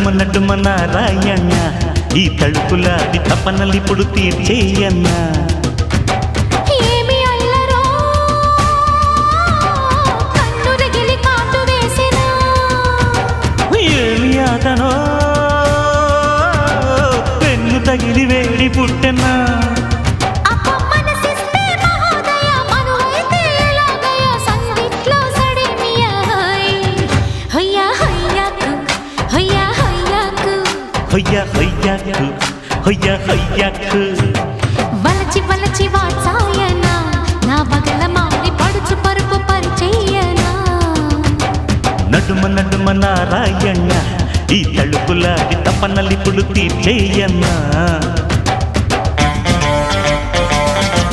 నడుమ నారాయణ ఈ తలుపులాడి తపనలిప్పుడు తీర్చేయన్నా అతనో పెన్ను తగిలి వేడి పుట్టెనా వలచి వలచి వాచాయనా నా బగల మారి పడుచు పరుపు పరిచయనా నడుమ నారాయణ ఈ తలుపులాడి తపనలిప్పుడు తీర్చేయన్నా